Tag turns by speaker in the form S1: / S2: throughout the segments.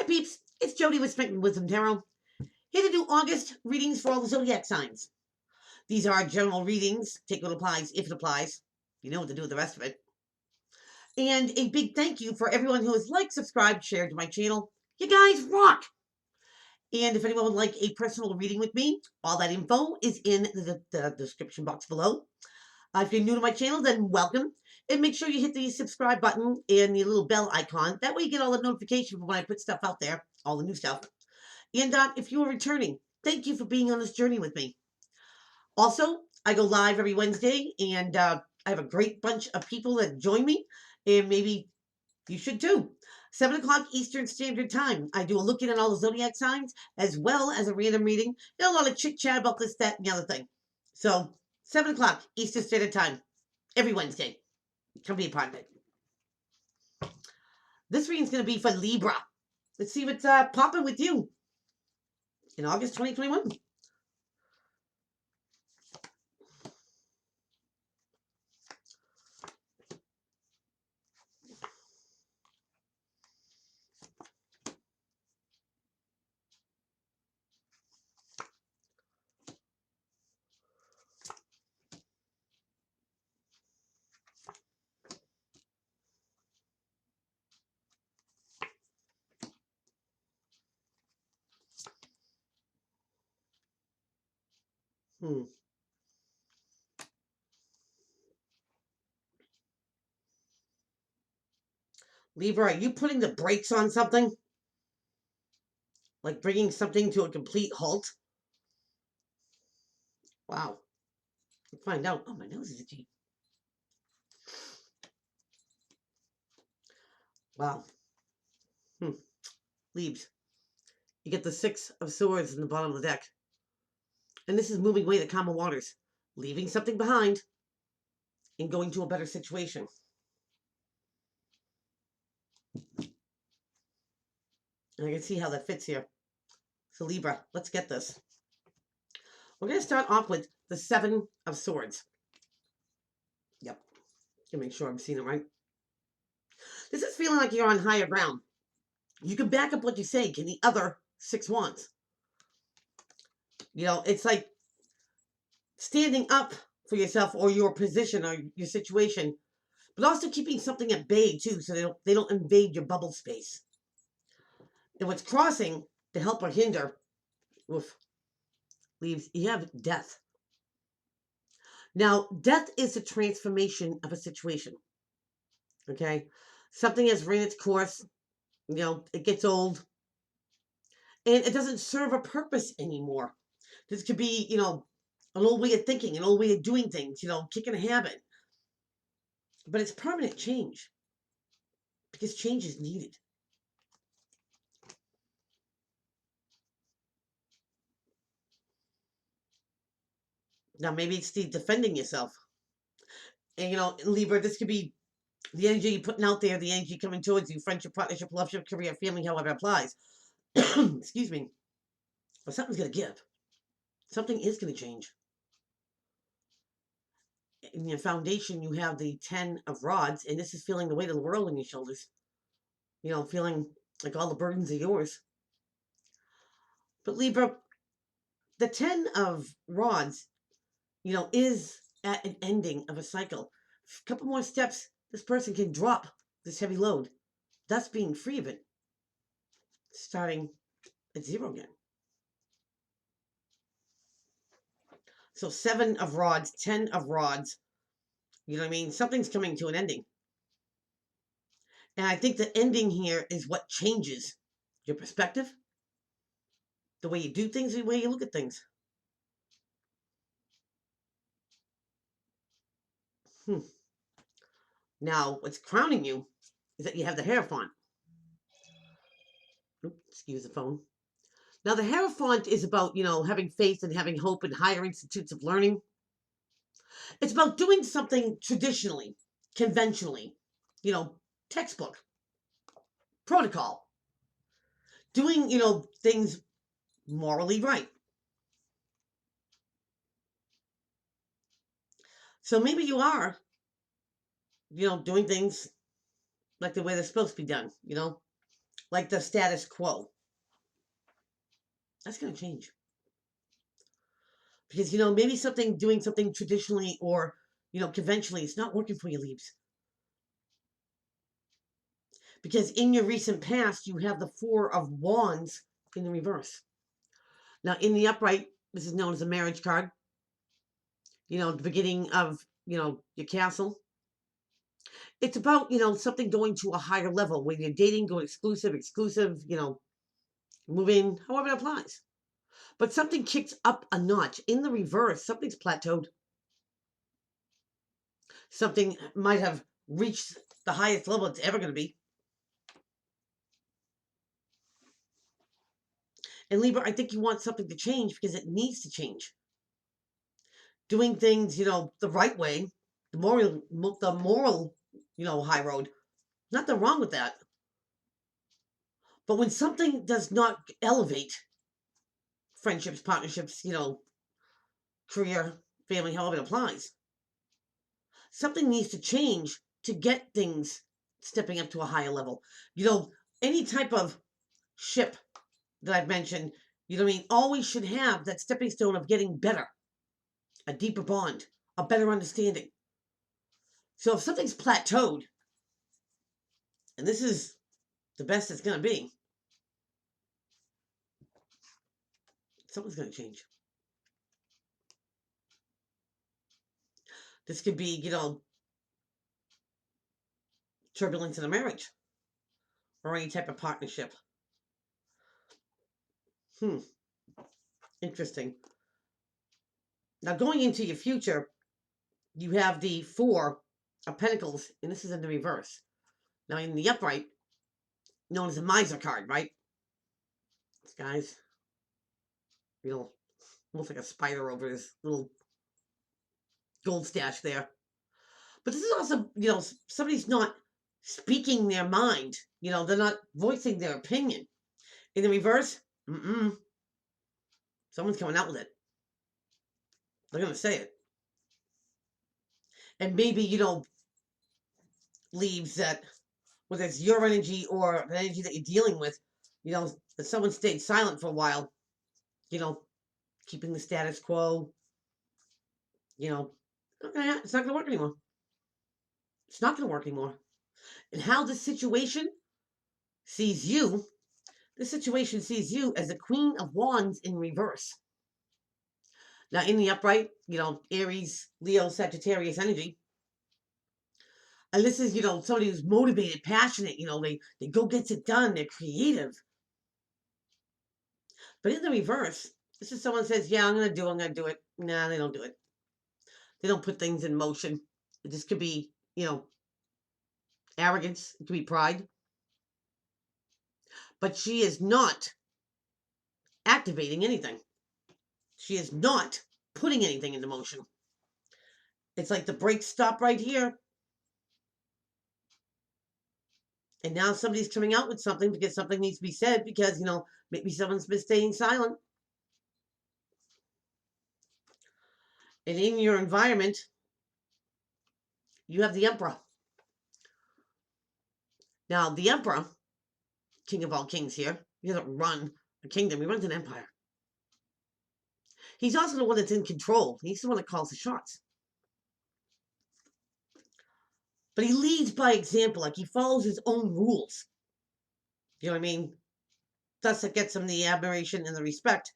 S1: Hi peeps, it's Jody with Strength and Wisdom Tarot, here to do August readings for all the zodiac signs. These are general readings, take what applies if it applies. You know what to do with the rest of it. And a big thank you for everyone who has liked, subscribed, shared to my channel. You guys rock! And if anyone would like a personal reading with me, all that info is in the description box below. If you're new to my channel, then welcome. And make sure you hit the subscribe button and the little bell icon. That way you get all the notifications when I put stuff out there, all the new stuff. And if you are returning, thank you for being on this journey with me. Also, I go live every Wednesday, and I have a great bunch of people that join me, and maybe you should too. 7 o'clock Eastern Standard Time. I do a look in at all the zodiac signs, as well as a random reading, and a lot of chit-chat about this, that, and the other thing. So, 7 o'clock Eastern Standard Time, every Wednesday. Come be a part of it. This reading is going to be for Libra. Let's see what's popping with you in August 2021. Libra, are you putting the brakes on something? Like bringing something to a complete halt? Wow. Let's find out. Oh, my nose is itchy. Wow. Leaves. You get the 6 of Swords in the bottom of the deck. And this is moving away the calmer waters. Leaving something behind and going to a better situation. And I can see how that fits here. So Libra, let's get this. We're going to start off with the 7 of Swords. Yep. To make sure I'm seeing it right. This is feeling like you're on higher ground. You can back up what you say in the other 6 wands. You know, it's like standing up for yourself or your position or your situation, but also keeping something at bay too, so they don't invade your bubble space. And what's crossing to help or hinder, leaves, you have death. Now, death is the transformation of a situation. Okay? Something has ran its course, you know, it gets old, and it doesn't serve a purpose anymore. This could be, you know, an old way of thinking, an old way of doing things, you know, kicking a habit. But it's permanent change because change is needed. Now, maybe it's the defending yourself. And, you know, Libra, this could be the energy you're putting out there, the energy coming towards you, friendship, partnership, loveship, career, family, however it applies. Excuse me. But something's going to give. Something is going to change. In your foundation, you have the 10 of Rods, and this is feeling the weight of the world on your shoulders. You know, feeling like all the burdens are yours. But Libra, the 10 of Rods, you know, is at an ending of a cycle. A couple more steps, this person can drop this heavy load, thus being free of it, starting at 0 again. So 7 of Rods, 10 of Rods, you know what I mean? Something's coming to an ending. And I think the ending here is what changes your perspective, the way you do things, the way you look at things. Now, what's crowning you is that you have the Hierophant. Oops, excuse the phone. Now, the Hierophant is about, you know, having faith and having hope in higher institutes of learning. It's about doing something traditionally, conventionally, you know, textbook, protocol. Doing, you know, things morally right. So maybe you are, you know, doing things like the way they're supposed to be done, you know. like the status quo. That's going to change. Because, maybe doing something traditionally or, conventionally, it's not working for you, Leaves. Because in your recent past, you have the Four of Wands in the reverse. Now, in the upright, this is known as a marriage card. The beginning of, your castle. It's about, something going to a higher level. When you're dating, go exclusive, move in, however it applies. But something kicks up a notch. In the reverse, something's plateaued. Something might have reached the highest level it's ever going to be. And Libra, I think you want something to change because it needs to change. Doing things, the right way, the moral, high road. Nothing wrong with that. But when something does not elevate friendships, partnerships, career, family, however it applies, something needs to change to get things stepping up to a higher level. Any type of ship that I've mentioned, always should have that stepping stone of getting better, a deeper bond, a better understanding. So if something's plateaued, and this is the best it's going to be, something's going to change. This could be, turbulence in a marriage or any type of partnership. Interesting. Now, going into your future, you have the Four of Pentacles, and this is in the reverse. Now, in the upright, known as a miser card, right? This guy's, almost like a spider over his little gold stash there. But this is also, somebody's not speaking their mind. They're not voicing their opinion. In the reverse, someone's coming out with it. They're going to say it. And maybe, leaves that, whether it's your energy or the energy that you're dealing with, that someone stayed silent for a while, keeping the status quo, it's not going to work anymore. It's not going to work anymore. And how this situation sees you, this situation sees you as the Queen of Wands in reverse. Now, in the upright, Aries, Leo, Sagittarius energy. And this is, somebody who's motivated, passionate, they go gets it done, they're creative. But in the reverse, this is someone says, yeah, I'm going to do it. Nah, they don't do it. They don't put things in motion. This could be, arrogance. It could be pride. But she is not activating anything. She is not putting anything into motion. It's like the brakes stop right here. And now somebody's coming out with something because something needs to be said because, maybe someone's been staying silent. And in your environment, you have the Emperor. Now, the Emperor, king of all kings here, he doesn't run a kingdom, he runs an empire. He's also the one that's in control. He's the one that calls the shots. But he leads by example, like he follows his own rules. You know what I mean? Thus, it gets him the admiration and the respect,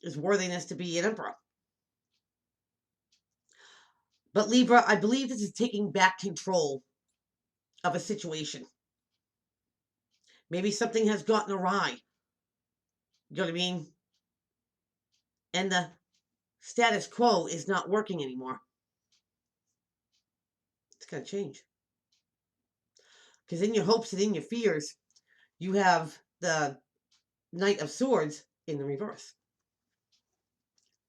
S1: his worthiness to be an emperor. But Libra, I believe this is taking back control of a situation. Maybe something has gotten awry. You know what I mean? And the status quo is not working anymore. It's going to change. Because in your hopes and in your fears, you have the Knight of Swords in the reverse.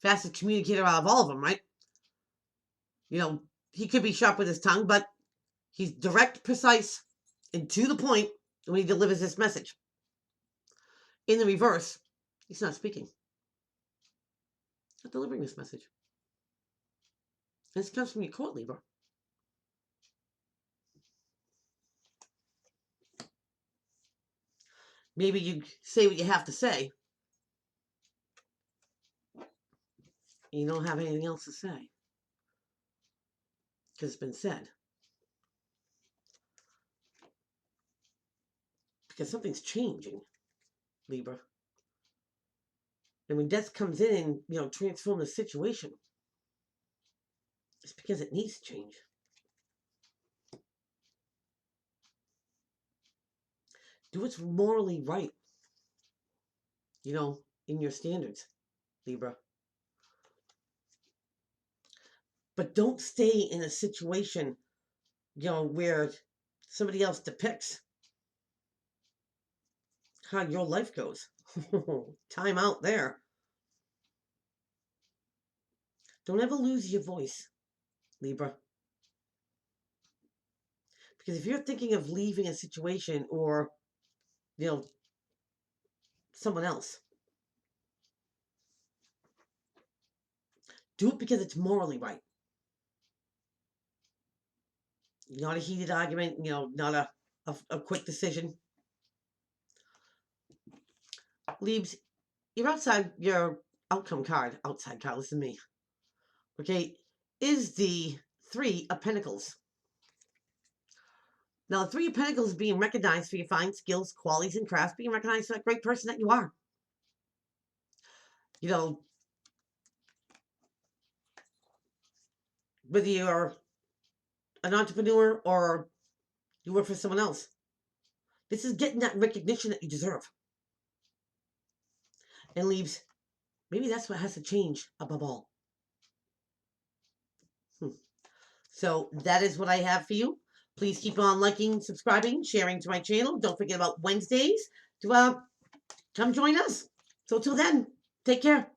S1: Fastest communicator out of all of them, right? He could be sharp with his tongue, but he's direct, precise, and to the point when he delivers this message. In the reverse, he's not speaking. Not delivering this message. This comes from your court, Libra. Maybe you say what you have to say. And you don't have anything else to say. Because it's been said. Because something's changing, Libra. And when death comes in and, transform the situation, it's because it needs to change. Do what's morally right, in your standards, Libra. But don't stay in a situation, where somebody else depicts how your life goes. Time out there. Don't ever lose your voice, Libra. Because if you're thinking of leaving a situation or, someone else, do it because it's morally right. Not a heated argument, not a quick decision. Leaves, you're outside your outcome card. Outside card, listen to me. Okay, is the Three of Pentacles. Now, the Three of Pentacles is being recognized for your fine skills, qualities, and crafts, being recognized for that great person that you are. Whether you're an entrepreneur or you work for someone else, this is getting that recognition that you deserve. And Leaves, maybe that's what has to change above all. So that is what I have for you. Please keep on liking, subscribing, sharing to my channel. Don't forget about Wednesdays to come join us. So till then, take care.